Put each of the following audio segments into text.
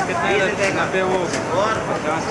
कितने वो और 50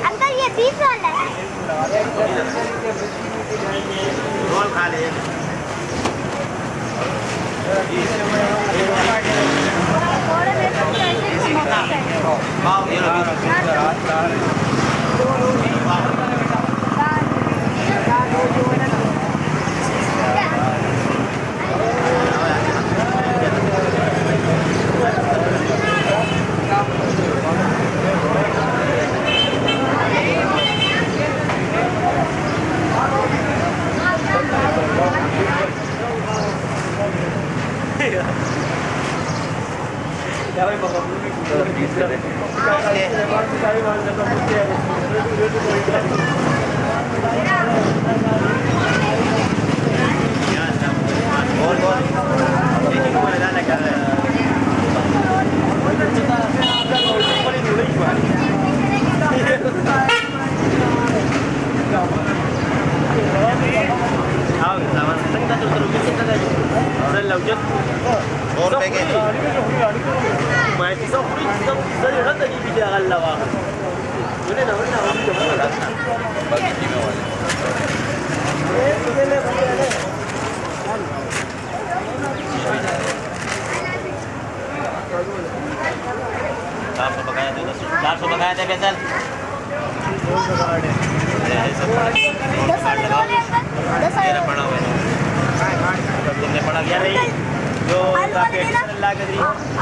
अंकल ये 20 वाला है। रोल खा ले।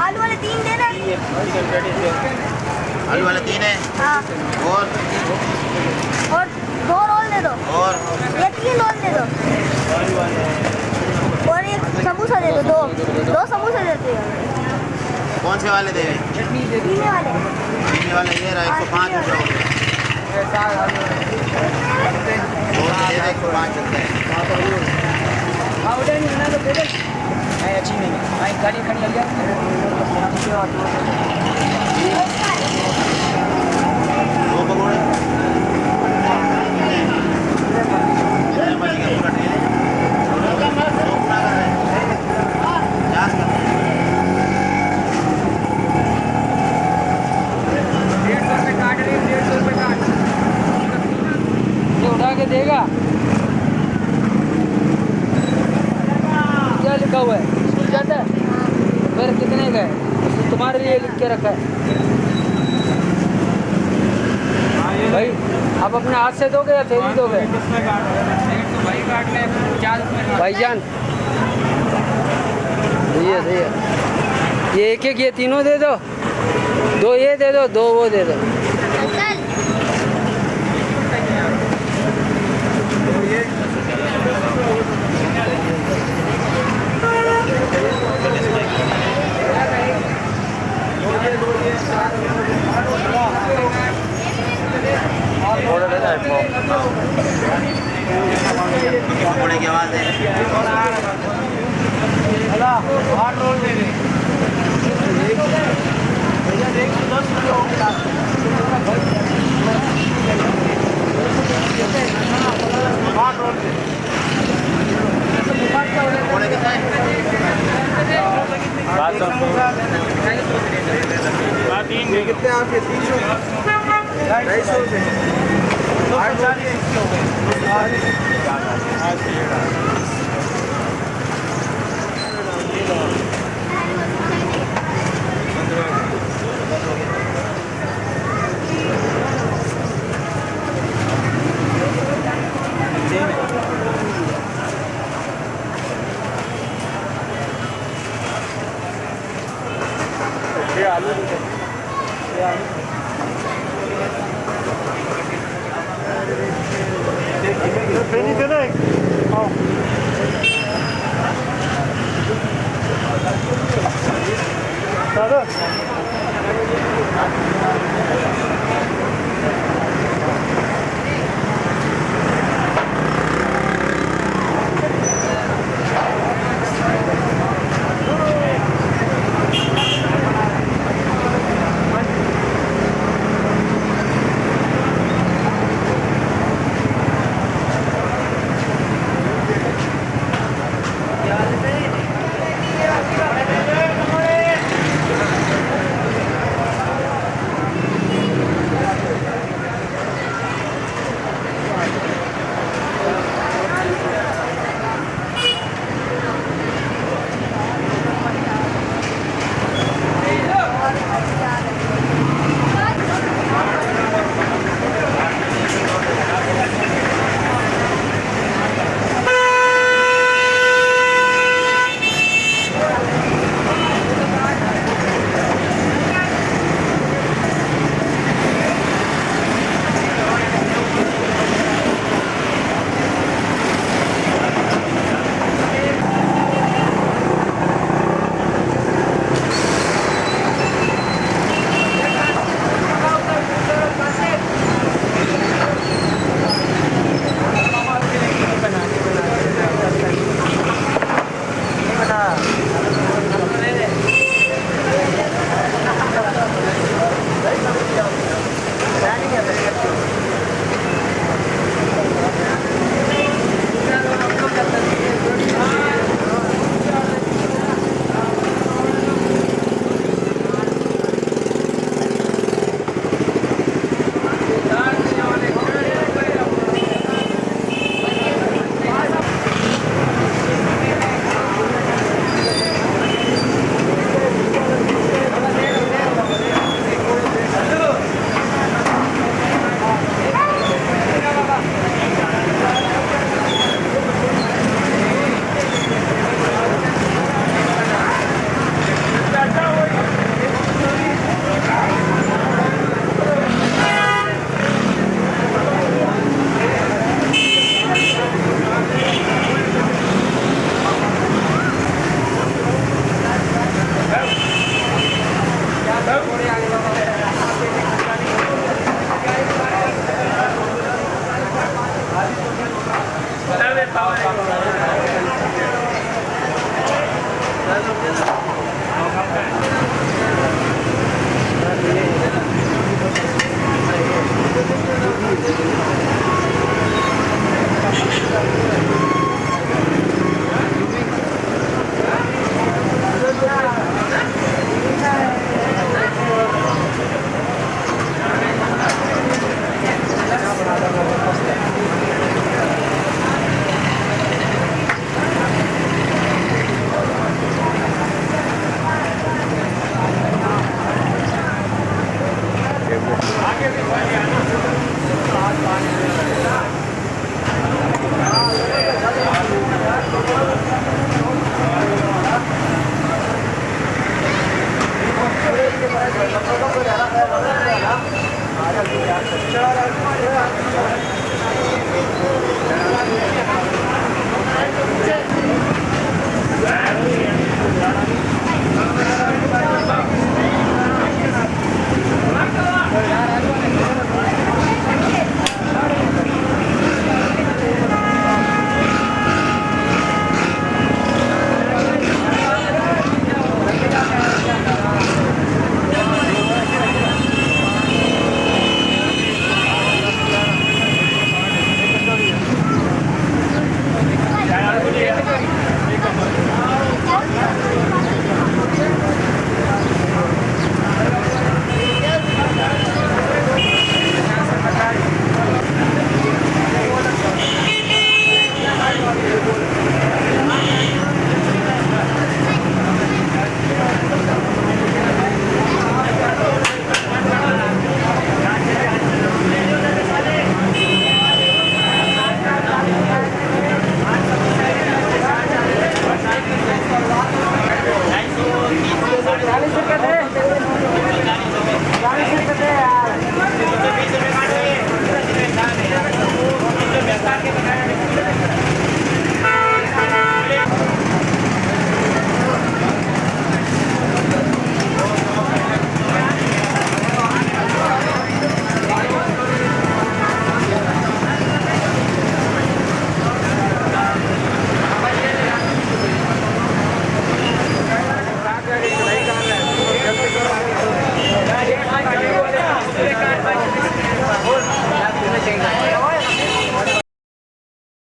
आलू वाले 3 देना। आलू वाले 3 है। हाँ। और 2 रोल दे दो। और ये 3 रोल दे दो। और एक समोसा दे दो। 2 समोसा देते हो। कौन से वाले दे? पीने वाले। पीने वाले ये रहा 105 रुपये। 105 चलते हैं। अच्छी नहीं है गाड़ी खड़ी लग गया दो पकौड़े उठा के देगा। क्या लिखा हुआ है? स्कूल जाता है? फिर कितने का है? तुम्हारे लिए लिख के रखा है भाई। आप अपने हाथ से दोगे या थैली दोगे? भाईजान सही है सही है। ये एक एक ये तीनों दे दो। 2 ये दे दो, 2 वो दे दो। पकौड़े की आवाज़ है। 8 रोल दे दे। पकौड़े कितने? 3 कितने आपके? 300 250 रुपये। 2